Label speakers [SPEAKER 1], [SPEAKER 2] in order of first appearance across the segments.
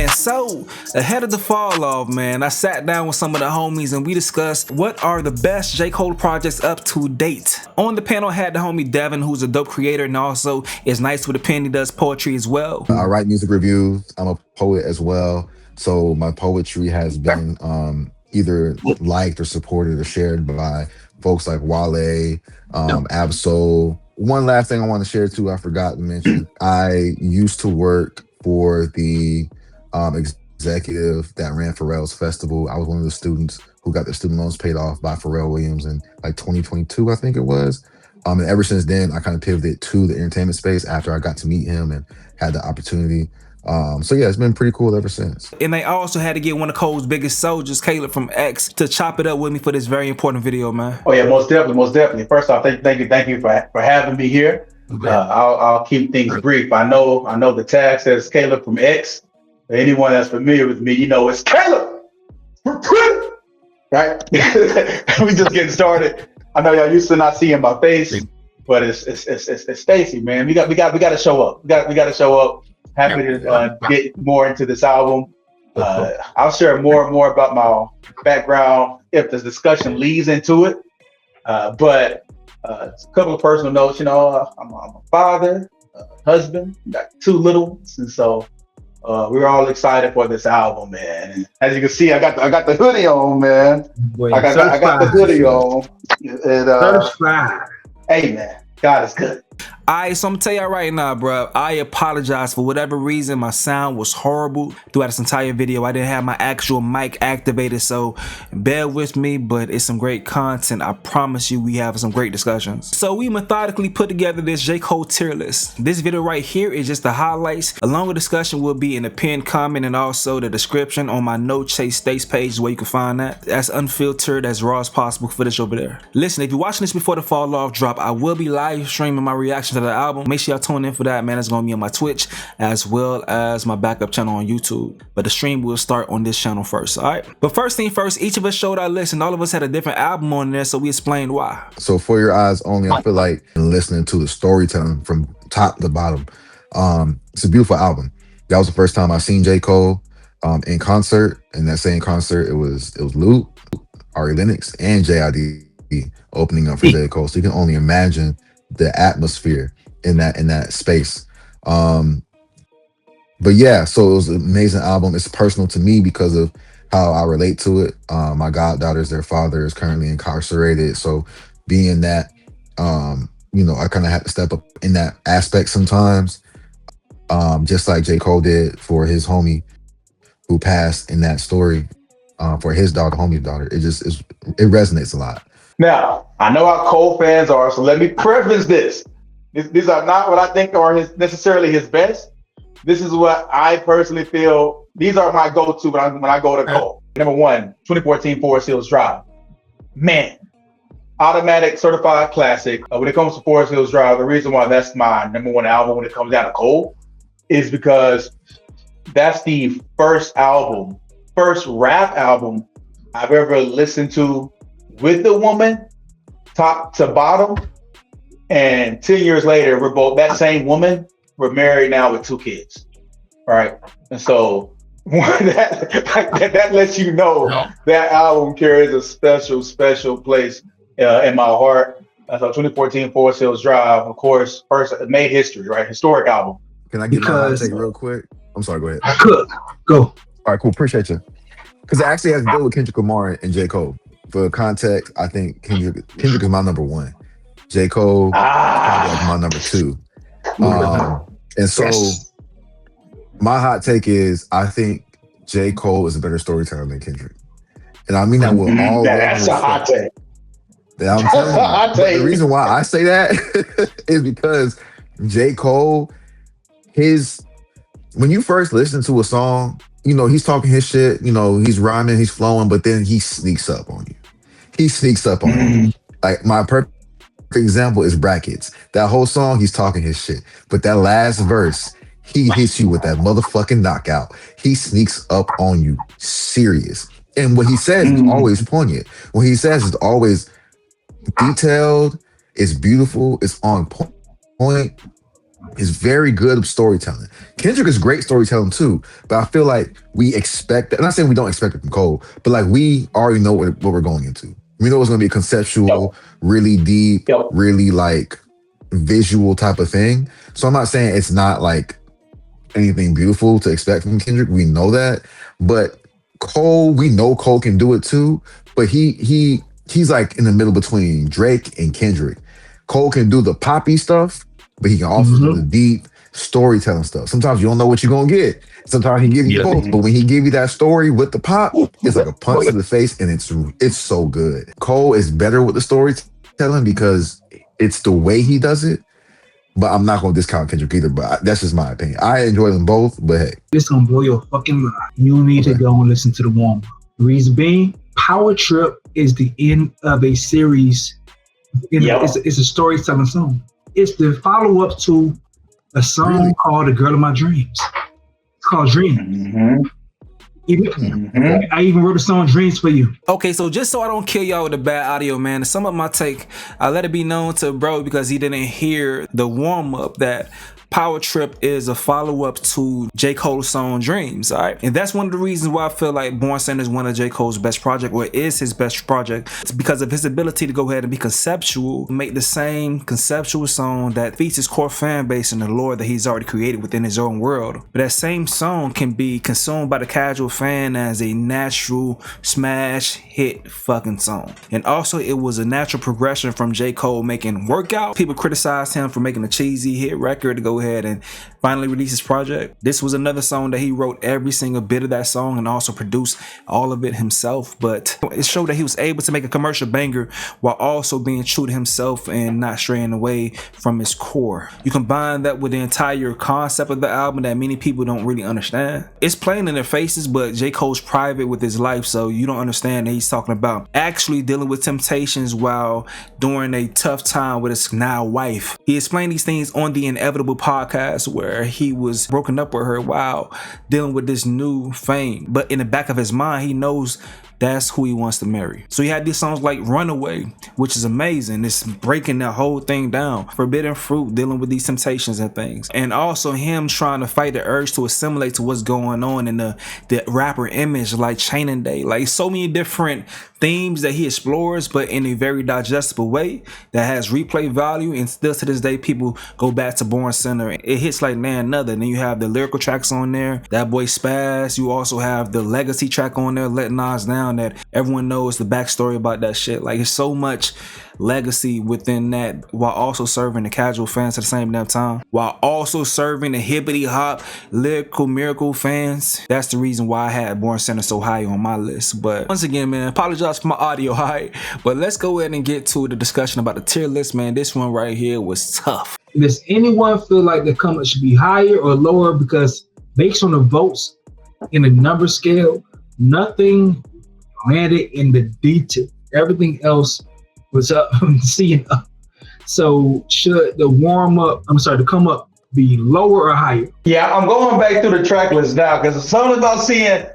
[SPEAKER 1] man, so ahead of the fall off, man, I sat down with some of the homies and we discussed what are the best J. Cole projects up to date. On the panel I had the homie Devin, who's a dope creator and also is nice with a pen. He does poetry as well.
[SPEAKER 2] I write music reviews. I'm a poet as well. So my poetry has been either liked or supported or shared by folks like Wale, Absol. One last thing I want to share too, I forgot to mention. I used to work for the executive that ran Pharrell's festival. I was one of the students who got their student loans paid off by Pharrell Williams in like 2022, I think it was. And ever since then, I kind of pivoted to the entertainment space after I got to meet him and had the opportunity. So yeah, it's been pretty cool ever since.
[SPEAKER 1] And they also had to get one of Cole's biggest soldiers, Caleb from X, to chop it up with me for this very important video, man.
[SPEAKER 3] Oh yeah, most definitely. First off, thank you for having me here. I'll keep things brief. I know the tag says Caleb from X. For anyone that's familiar with me, you know it's Caleb from Twitter, right? We just getting started. I know y'all used to not seeing my face, but it's Stacie, man. We got to show up. We got to show up. Happy to get more into this album. I'll share more and more about my background if the discussion leads into it. But a couple of personal notes. You know, I'm a father, husband, got 2 little ones, and so we're all excited for this album, man. And as you can see, I got the hoodie on, man. I got the hoodie on. And, hey, man, God is good.
[SPEAKER 1] Alright, so I'm gonna tell y'all right now, bro. I apologize for whatever reason. My sound was horrible throughout this entire video. I didn't have my actual mic activated, so bear with me, but it's some great content. I promise you we have some great discussions. So we methodically put together this J. Cole tier list. This video right here is just the highlights. A longer discussion will be in the pinned comment and also the description on my No Chase Stace page where you can find that. That's unfiltered, as raw as possible footage over there. Listen, if you're watching this before the fall off drop, I will be live streaming my reaction to the album. Make sure y'all tune in for that, man. It's gonna be on my Twitch as well as my backup channel on YouTube, but the stream will start on this channel first. All right, but first thing first, each of us showed our list and all of us had a different album on there, so we explained why.
[SPEAKER 2] So for your eyes only, I feel like listening to the storytelling from top to bottom, it's a beautiful album. That was the first time I seen J. Cole in concert. In that same concert, it was Luke, Ari Lennox, and JID opening up for J. Cole. So you can only imagine the atmosphere in that space. But yeah, so it was an amazing album. It's personal to me because of how I relate to it. My goddaughter's their father is currently incarcerated, so being that you know, I kind of had to step up in that aspect sometimes, just like J. Cole did for his homie who passed in that story, for his daughter, homie's daughter. It resonates a lot.
[SPEAKER 3] Now, I know how Cole fans are, so let me preface this. These are not what I think are necessarily his best. This is what I personally feel. These are my go-to when I go to Cole. Number 1, 2014 Forest Hills Drive. Man, automatic certified classic. When it comes to Forest Hills Drive, the reason why that's my number 1 album when it comes down to Cole is because that's the first rap album I've ever listened to with the woman, top to bottom. And 10 years later, we're both that same woman. We're married now with 2 kids, right? And so that lets you know that album carries a special place in my heart. So 2014 Forest Hills Drive, of course, first made history, right? Historic album.
[SPEAKER 2] Can I get my hot take real quick? I'm sorry, go ahead.
[SPEAKER 4] I could. Go.
[SPEAKER 2] All right, cool. Appreciate you. Because it actually has to do with Kendrick Lamar and J. Cole. For context, I think Kendrick is my number 1. J. Cole probably like my number 2. And so my hot take is I think J. Cole is a better storyteller than Kendrick. And I mean that with all
[SPEAKER 3] that's a hot take.
[SPEAKER 2] I'm telling you, the reason why I say that is because J. Cole, when you first listen to a song, you know, he's talking his shit, you know, he's rhyming, he's flowing, but then he sneaks up on you. Like my perfect example is Brackets. That whole song, he's talking his shit. But that last verse, he hits you with that motherfucking knockout. He sneaks up on you, serious. And what he says is always poignant. What he says is always detailed, it's beautiful, it's on point. is very good at storytelling. Kendrick is great storytelling too, but I feel like we expect that. I'm not saying we don't expect it from Cole, but like we already know what we're going into. We know it's going to be a conceptual, really deep, really like visual type of thing. So I'm not saying it's not like anything beautiful to expect from Kendrick. We know that, but Cole, we know Cole can do it too. But he's like in the middle between Drake and Kendrick. Cole can do the poppy stuff, but he can also do the deep storytelling stuff. Sometimes you don't know what you're gonna get. Sometimes he give you both, but when he give you that story with the pop, it's like a punch to the face, and it's so good. Cole is better with the storytelling because it's the way he does it. But I'm not gonna discount Kendrick either. But that's just my opinion. I enjoy them both, but hey,
[SPEAKER 4] this gonna blow your fucking mind. You need to go and listen to the warm up. The reason being, Power Trip is the end of a series. It's a storytelling song. It's the follow up to a song called "The Girl of My Dreams." It's called "Dream." I even wrote a song "Dreams" for you.
[SPEAKER 1] Okay, so just so I don't kill y'all with the bad audio, man, to sum up my take, I let it be known to bro because he didn't hear the warm up that Power Trip is a follow-up to J. Cole's song Dreams, all right? And that's one of the reasons why I feel like Born Sinner is one of J. Cole's best project, or is his best project. It's because of his ability to go ahead and be conceptual, make the same conceptual song that feeds his core fan base and the lore that he's already created within his own world. But that same song can be consumed by the casual fan as a natural smash hit fucking song. And also it was a natural progression from J. Cole making Workout. People criticized him for making a cheesy hit record to go ahead and finally release his project. This was another song that he wrote every single bit of that song and also produced all of it himself. But it showed that he was able to make a commercial banger while also being true to himself and not straying away from his core. You combine that with the entire concept of the album that many people don't really understand. It's plain in their faces, but J. Cole's private with his life, so you don't understand that he's talking about actually dealing with temptations while during a tough time with his now wife. He explained these things on the Inevitable podcast where he was broken up with her while dealing with this new fame. But in the back of his mind, he knows that's who he wants to marry. So he had these songs like Runaway, which is amazing. It's breaking that whole thing down. Forbidden Fruit, dealing with these temptations and things. And also him trying to fight the urge to assimilate to what's going on in the rapper image, like Chaining Day. Like so many different themes that he explores, but in a very digestible way that has replay value, and still to this day people go back to Born Sinner. It hits like none other. Then you have the lyrical tracks on there, That Boy Spaz. You also have the legacy track on there, Let Nas Down, that everyone knows the backstory about that shit. Like it's so much legacy within that, while also serving the casual fans at the same damn time, while also serving the hippity hop lyrical miracle fans. That's the reason why I had Born Sinner so high on my list. But once again, man, apologize for my audio, alright? But let's go ahead and get to the discussion about the tier list, man. This one right here was tough.
[SPEAKER 4] Does anyone feel like the comment should be higher or lower? Because based on the votes in the number scale, nothing landed in the detail. Everything else was up, seeing up. So should the come up be lower or higher?
[SPEAKER 3] Yeah, I'm going back through the track list now because as soon as I'm seeing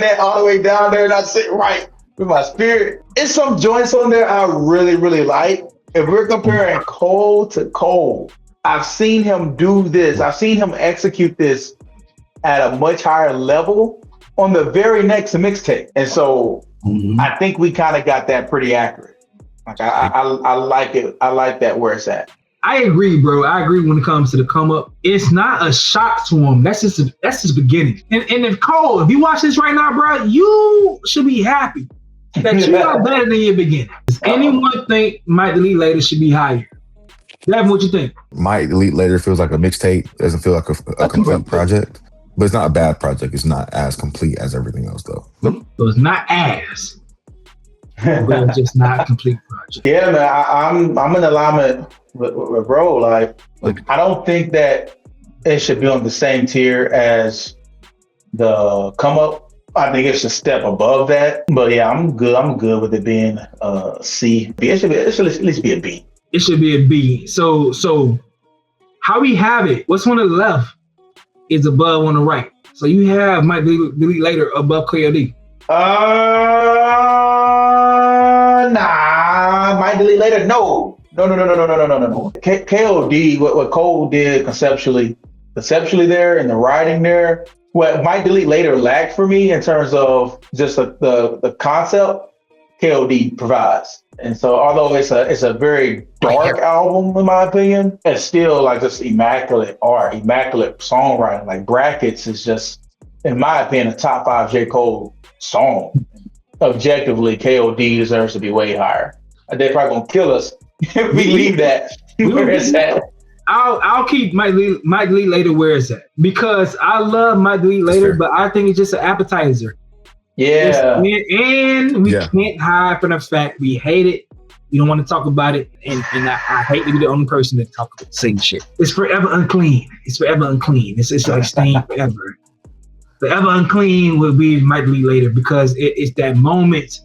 [SPEAKER 3] that all the way down there and I sit right with my spirit, it's some joints on there I really, really like. If we're comparing Cole to Cole, I've seen him do this. I've seen him execute this at a much higher level on the very next mixtape. And so I think we kind of got that pretty accurate. Like I like it. I like that where it's at.
[SPEAKER 4] I agree, bro. I agree when it comes to the come up. It's not a shock to him. That's just beginning. And if Cole, if you watch this right now, bro, you should be happy that you are better than your beginning. Does anyone think Might Delete Later should be higher? Devin, what you think?
[SPEAKER 2] Might Delete Later feels like a mixtape. Doesn't feel like a complete project. But it's not a bad project. It's not as complete as everything else, though.
[SPEAKER 4] So it's not as, but it's just not a complete project.
[SPEAKER 3] Yeah, man. I'm in alignment with bro. Like, I don't think that it should be on the same tier as the come up. I think it's a step above that. But yeah, I'm good. I'm good with it being C. It should at least be a B.
[SPEAKER 4] It should be a B. So how we have it? What's on the left is above on the right. So you have Might Delete Later above KOD.
[SPEAKER 3] Nah, Might Delete Later. No. No. KOD, what Cole did conceptually there and the writing there, what might delete later lacked for me in terms of just the concept, KOD provides. And so although it's a very dark album in my opinion, it's still like just immaculate art, immaculate songwriting. Like Brackets is just, in my opinion, a top 5 J. Cole song. Objectively, KOD deserves to be way higher. They're probably gonna kill us if we leave that where it's at.
[SPEAKER 4] I'll keep Mike Delete Later where it's at, because I love Mike Delete Later, but I think it's just an appetizer.
[SPEAKER 3] Yeah.
[SPEAKER 4] And we can't hide from the fact we hate it. We don't want to talk about it. And I hate to be the only person that talk about the same shit. It's forever unclean. It's like staying forever. Forever unclean will be Mike Delete Later, because it's that moment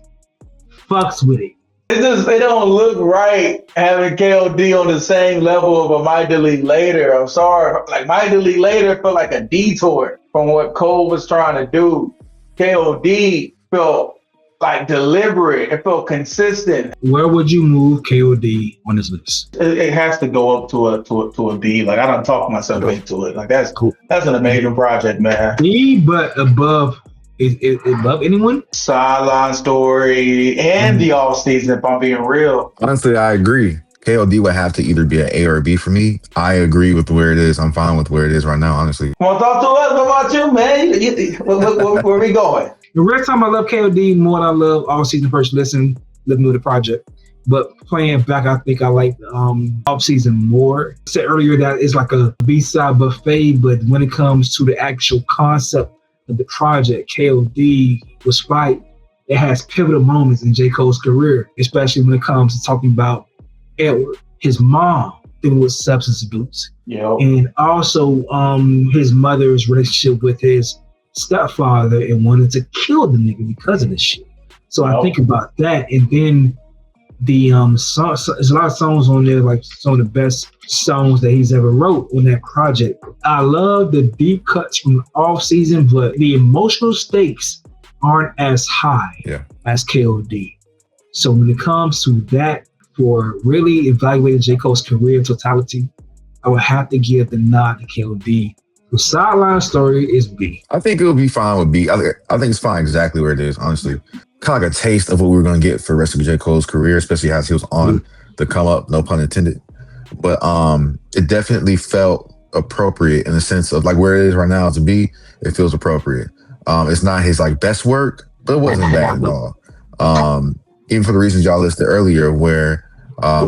[SPEAKER 4] fucks with it.
[SPEAKER 3] It don't look right having KOD on the same level of a Mike Delete Later. I'm sorry. Like Mike Delete Later felt like a detour from what Cole was trying to do. KOD felt like deliberate. It felt consistent.
[SPEAKER 4] Where would you move KOD on this list?
[SPEAKER 3] It has to go up to a B. Like I don't talk myself into it. Like that's cool. That's an amazing project, man.
[SPEAKER 4] B, but above. Is above anyone?
[SPEAKER 3] Sideline Story and the off season, if I'm being real.
[SPEAKER 2] Honestly, I agree. KOD would have to either be an A or a B for me. I agree with where it is. I'm fine with where it is right now, honestly.
[SPEAKER 3] Come on, talk to us. What about you, man? Where we going?
[SPEAKER 4] The rest time I love KOD more than I love All Season First Listen to the project. But playing back, I think I like Off Season more. I said earlier that it's like a B-side buffet, but when it comes to the actual concept of the project, KOD was right. It has pivotal moments in J. Cole's career, especially when it comes to talking about Edward, his mom dealing with substance abuse, and also his mother's relationship with his stepfather and wanted to kill the nigga because of this shit. So I think about that, and then the there's a lot of songs on there, like some of the best songs that he's ever wrote on that project. I love the deep cuts from the off season, but the emotional stakes aren't as high as KOD. So when it comes to that, for really evaluating J. Cole's career in totality, I would have to give the nod to KOD. The Sideline Story is B.
[SPEAKER 2] I think it'll be fine with B. I think it's fine exactly where it is, honestly. Kind of like a taste of what we were going to get for the rest of J. Cole's career, especially as he was on the come up, no pun intended. But it definitely felt appropriate in the sense of like where it is right now to B, it feels appropriate. It's not his like best work, but it wasn't bad at all. Even for the reasons y'all listed earlier, where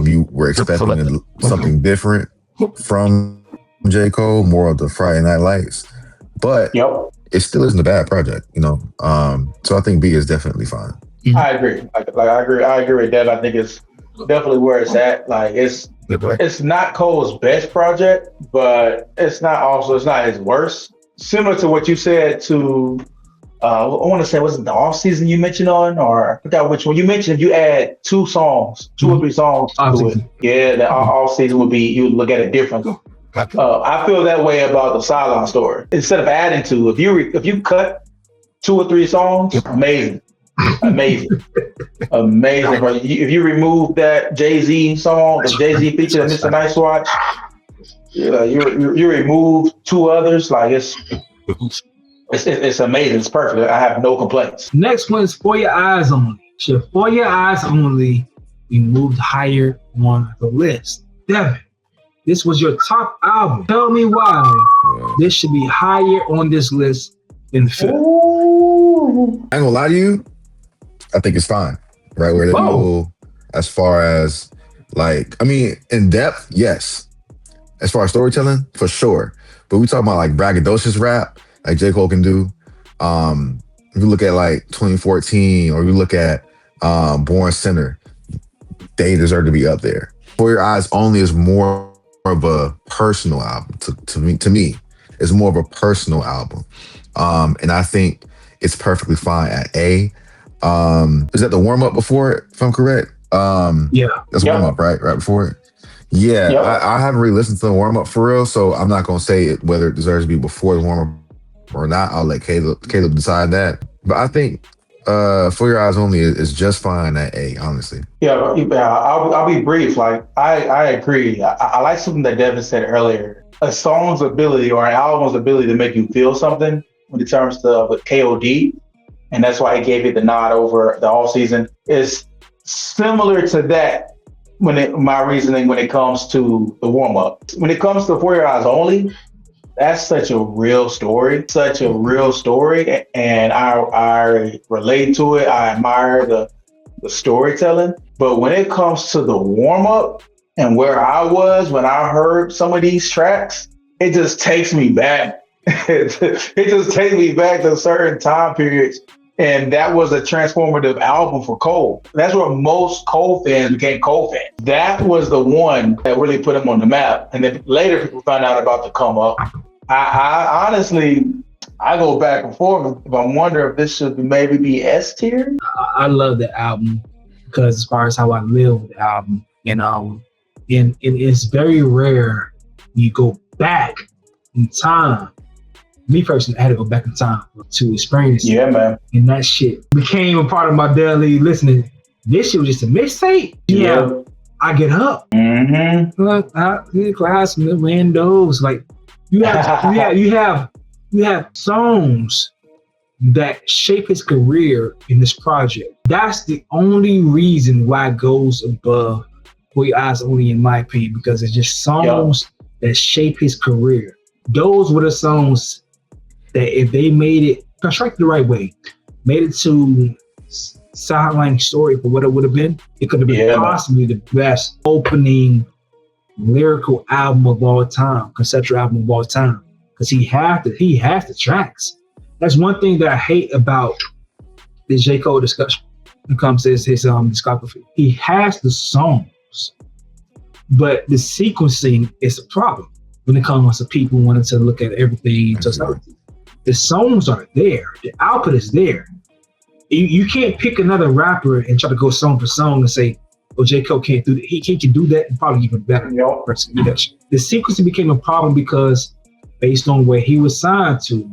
[SPEAKER 2] you were expecting something different from J. Cole, more of the Friday Night Lights, but it still isn't a bad project, you know. So I think B is definitely fine.
[SPEAKER 3] I agree. I agree with that. I think it's definitely where it's at. Like it's not Cole's best project, but it's not his worst. Similar to what you said to I want to say, was it the off season you mentioned on, or I forgot which one you mentioned? If you add two or three songs to it, the off season would be, you would look at it differently. I feel that way about the Sideline Story. Instead of adding to, if you cut 2 or 3 songs, amazing. Bro. If you remove that Jay-Z song, the Jay-Z feature, Mr. Nice Watch, you remove 2 others, like it's amazing. It's perfect. I have no complaints.
[SPEAKER 4] Next one is For Your Eyes Only. So For Your Eyes Only, we moved higher on the list. Devin, this was your top album. Tell me why this should be higher on this list than Fifth.
[SPEAKER 2] I ain't gonna lie to you. I think it's fine. Right where they go as far as like, I mean, in depth, yes. As far as storytelling, for sure. But we talking about like braggadocious rap, like J. Cole can do. If you look at like 2014, or you look at Born Sinner, they deserve to be up there. For Your Eyes Only is more of a personal album to me. It's more of a personal album. And I think it's perfectly fine at A. Is that the warm-up before it, if I'm correct? That's warm-up, right? Right before it? Yeah, I haven't really listened to the warm-up for real, so I'm not going to say whether it deserves to be before the warm-up or not. I'll let Caleb decide that. But I think For Your Eyes Only is just fine at A, honestly.
[SPEAKER 3] Yeah, I'll be brief. Like I agree. I like something that Devin said earlier. A song's ability or an album's ability to make you feel something when it comes to with KOD, and that's why he gave it the nod over the all season. Is similar to that my reasoning when it comes to the warm up. When it comes to For Your Eyes Only, that's such a real story, and I relate to it. I admire the storytelling. But when it comes to the warm up and where I was when I heard some of these tracks, it just takes me back. It just takes me back to certain time periods. And that was a transformative album for Cole. That's where most Cole fans became Cole fans. That was the one that really put him on the map. And then later people found out about the come up. I honestly, I go back and forth. If I wonder if this should maybe be S tier.
[SPEAKER 4] I love the album because as far as how I live with the album, and it's very rare you go back in time. Me personally, I had to go back in time to experience it.
[SPEAKER 3] Yeah, man.
[SPEAKER 4] And that shit became a part of my daily listening. This shit was just a mixtape. Yeah. I get up.
[SPEAKER 3] Mm-hmm.
[SPEAKER 4] Look, out in the class, in the windows. Like you have songs that shape his career in this project. That's the only reason why it goes above For Your Eyes Only, in my opinion, because it's just songs that shape his career. Those were the songs that if they made it constructed the right way, made it to sideline story for what it would have been, it could have been possibly the best opening lyrical album of all time, conceptual album of all time, because he has the tracks. That's one thing that I hate about the J. Cole discussion when it comes to his discography. He has the songs, but the sequencing is a problem when it comes to people wanting to look at everything. The songs are there. The output is there. You can't pick another rapper and try to go song for song and say, "Oh, J. Cole can't do that." He can do that and probably even better. The sequencing became a problem because based on where he was signed to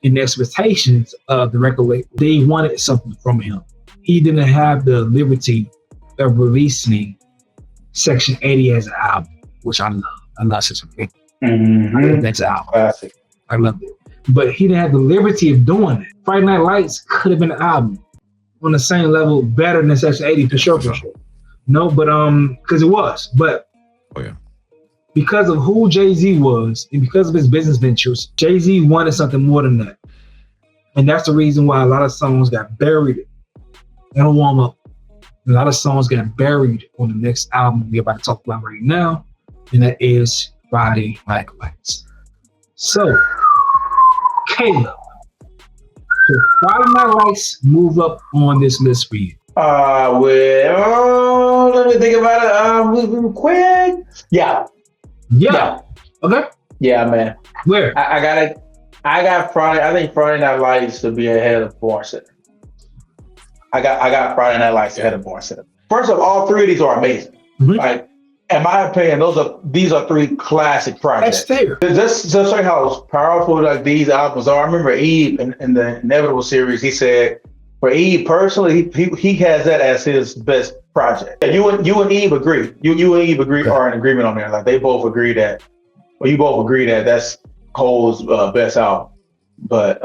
[SPEAKER 4] and the expectations of the record label, they wanted something from him. He didn't have the liberty of releasing Section 80 as an album, which I love. I love Section 80.
[SPEAKER 3] Mm-hmm.
[SPEAKER 4] That's an album.
[SPEAKER 3] Classic.
[SPEAKER 4] I love it. But he didn't have the liberty of doing it. Friday Night Lights could have been an album on the same level, better than Section 80 for sure. No, but because it was. But because of who Jay-Z was and because of his business ventures, Jay-Z wanted something more than that. And that's the reason why a lot of songs got buried in a warm-up. A lot of songs got buried on the next album we're about to talk about right now, and that is Friday Night Lights. So, Caleb, so Friday Night Lights move up on this list for you?
[SPEAKER 3] Well, let me think about it quick. Yeah.
[SPEAKER 4] Okay.
[SPEAKER 3] Yeah, man.
[SPEAKER 4] Where?
[SPEAKER 3] I got Friday. I think Friday Night Lights to be ahead of Born Center. I got Friday Night Lights ahead of Born Center. First of all, three of these are amazing. Mm-hmm. Like, in my opinion, these are three classic projects.
[SPEAKER 4] That's fair.
[SPEAKER 3] Just like how powerful like these albums are. I remember Eve in the Inevitable series. He said for Eve personally, he has that as his best project. You and Eve agree. You and Eve are in agreement on there. Like they both agree that. Well, you both agree that that's Cole's best album. But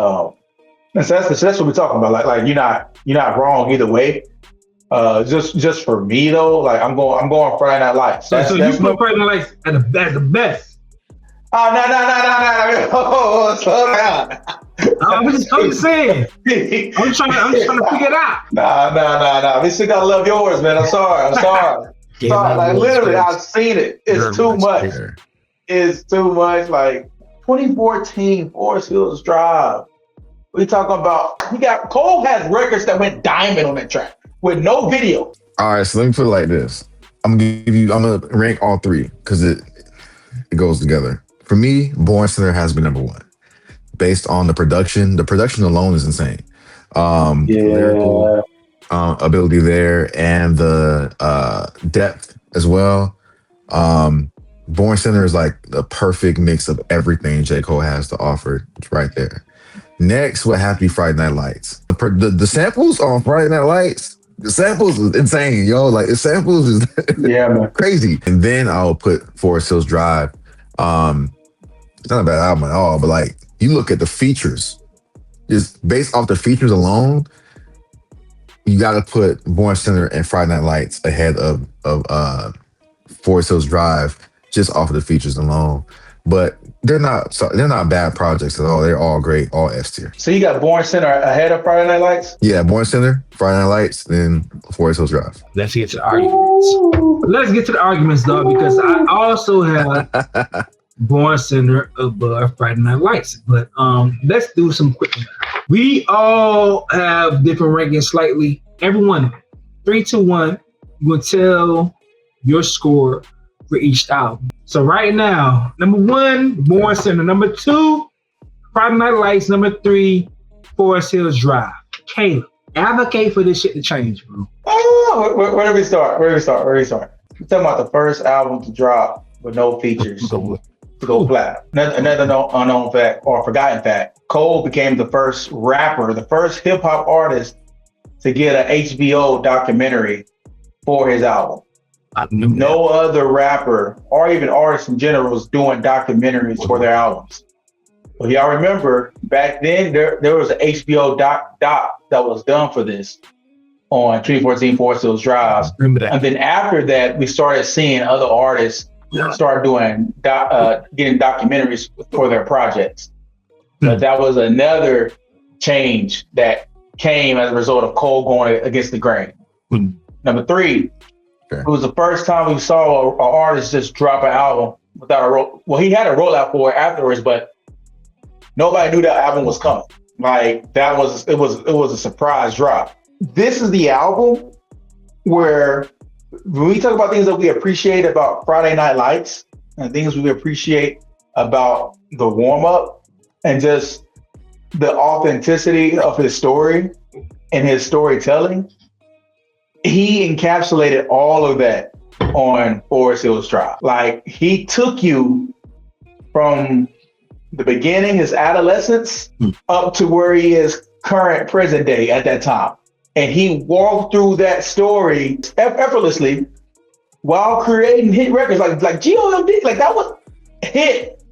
[SPEAKER 3] that's what we're talking about. Like you're not wrong either way. Just for me though, like I'm going Friday Night Lights.
[SPEAKER 4] So you put Friday Night Lights at the best.
[SPEAKER 3] Oh no! Oh, slow down.
[SPEAKER 4] I'm just saying. I'm just trying to figure it out.
[SPEAKER 3] No. We still gotta love yours, man. I'm sorry. Like literally, I've seen it. It's too much. It's too much. Like 2014 Forest Hills Drive. We talking about? Cole has records that went diamond on that track with no video.
[SPEAKER 2] All right, so let me put it like this. I'm gonna rank all three because it goes together. For me, Born Center has been number one. Based on the production alone is insane. Lyrical ability there and the depth as well. Born Sinner is like the perfect mix of everything J. Cole has to offer. It's right there. Next would have to be Friday Night Lights. The samples on Friday Night Lights, the samples is insane, yo. Like the samples is
[SPEAKER 3] man.
[SPEAKER 2] crazy. And then I'll put Forest Hills Drive. It's not a bad album at all, but like you look at the features, just based off the features alone, you got to put Born Sinner and Friday Night Lights ahead of Forest Hills Drive just off of the features alone. But they're not bad projects at all. They're all great, all S tier.
[SPEAKER 3] So you got Born Sinner ahead of Friday Night Lights?
[SPEAKER 2] Yeah, Born Sinner, Friday Night Lights, then Forest Hills Drive.
[SPEAKER 4] Let's get to the arguments. Let's get to the arguments, though, because I also have Born Sinner above Friday Night Lights. But let's do some quick. We all have different rankings slightly. Everyone, 3, 2, 1, you will tell your score for each album. So right now, number 1, Born Sinner. Number 2, Friday Night Lights. Number 3, Forest Hills Drive. Caleb, advocate for this shit to change, bro.
[SPEAKER 3] Oh, where do we start? We're talking about the first album to drop with no features to go flat. Another unknown fact or forgotten fact. Cole became the first rapper, the first hip hop artist to get an HBO documentary for his album. No other rapper or even artist in general was doing documentaries for their albums. Well, y'all remember back then there was an HBO doc that was done for this on 2014 Forest Hills Drive.
[SPEAKER 4] Remember that.
[SPEAKER 3] And then after that, we started seeing other artists start doing getting documentaries for their projects. But that was another change that came as a result of Cole going against the grain. Number 3. It was the first time we saw an artist just drop an album without a roll. Well, he had a rollout for it afterwards, but nobody knew that album was coming. Like it was a surprise drop. This is the album where when we talk about things that we appreciate about Friday Night Lights and things we appreciate about the warm up and just the authenticity of his story and his storytelling. He encapsulated all of that on Forest Hills Drive. Like he took you from the beginning, his adolescence, up to where he is current present day at that time. And he walked through that story effortlessly while creating hit records like GOMD, like that was a hit.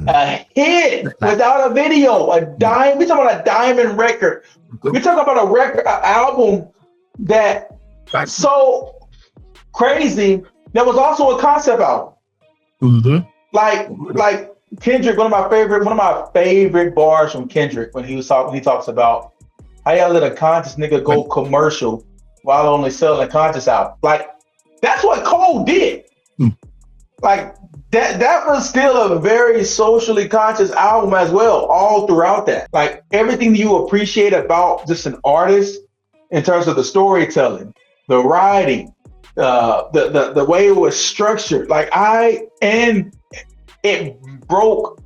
[SPEAKER 3] A hit without a video, we're talking about a diamond record. We're talking about a record, an album that so crazy that was also a concept album. Mm-hmm. Like Kendrick, one of my favorite bars from Kendrick when he talks about how y'all let a conscious nigga go commercial while only selling a conscious album. Like that's what Cole did. Like that was still a very socially conscious album as well, all throughout that. Like everything you appreciate about just an artist in terms of the storytelling, the writing, the way it was structured. And it broke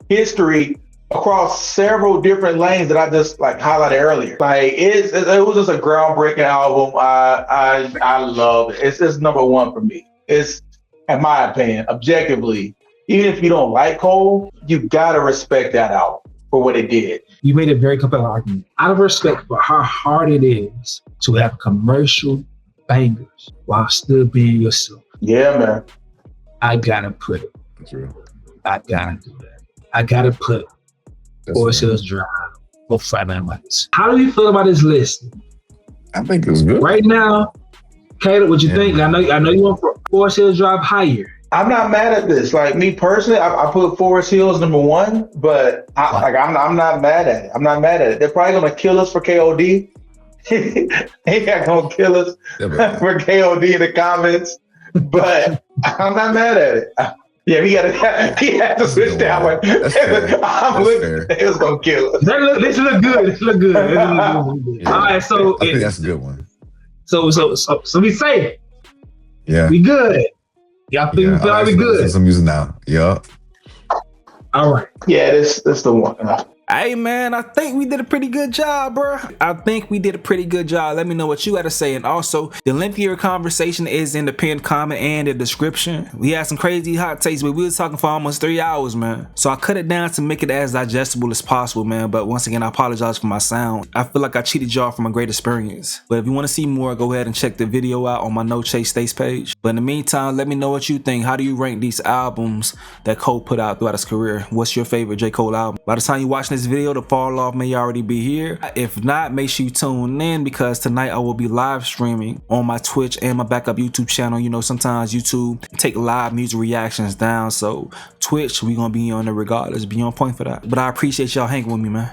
[SPEAKER 3] history across several different lanes that I just highlighted earlier. Like it was just a groundbreaking album. I love it. It's number 1 for me. It's, in my opinion, objectively, even if you don't like Cole, you gotta respect that album for what it did.
[SPEAKER 4] You made a very compelling argument. Out of respect for how hard it is to have commercial bangers while still being yourself.
[SPEAKER 3] Yeah, man.
[SPEAKER 4] I gotta put it.
[SPEAKER 2] That's real.
[SPEAKER 4] I gotta do that. I gotta put Forest Hills Drive or Friday Night Lights. How do you feel about this list?
[SPEAKER 2] I think it was good.
[SPEAKER 4] Right now, Caleb, what you think? Man. I know you want Forest Hills Drive higher.
[SPEAKER 3] I'm not mad at this. Like me personally, I put Forest Hills number 1, but I'm not mad at it. I'm not mad at it. They're probably gonna kill us for KOD. They not gonna kill us for KOD in the comments, but I'm not mad at it. Yeah, he had to switch that one. It was gonna kill us.
[SPEAKER 4] This look good. This look good.
[SPEAKER 2] Yeah.
[SPEAKER 4] All right, so
[SPEAKER 2] I think that's a good one.
[SPEAKER 4] So we say,
[SPEAKER 2] yeah,
[SPEAKER 4] we good. Y'all think we feel like we good?
[SPEAKER 2] Some music now. Yeah.
[SPEAKER 4] All right.
[SPEAKER 3] Yeah, this the one.
[SPEAKER 1] Hey man, I think we did a pretty good job, bro. I think we did a pretty good job. Let me know what you got to say. And also, the link for your conversation is in the pinned comment and the description. We had some crazy hot takes, but we was talking for almost 3 hours, man. So I cut it down to make it as digestible as possible, man. But once again, I apologize for my sound. I feel like I cheated y'all from a great experience. But if you want to see more, go ahead and check the video out on my No Chase Stace page. But in the meantime, let me know what you think. How do you rank these albums that Cole put out throughout his career? What's your favorite J. Cole album? By the time you're watching this video, the fall off may already be here. If not, make sure you tune in, because tonight I will be live streaming on my Twitch and my backup YouTube channel. You know, sometimes YouTube take live music reactions down, so Twitch, we gonna be on it regardless. Be on point for that. But I appreciate y'all hanging with me, man.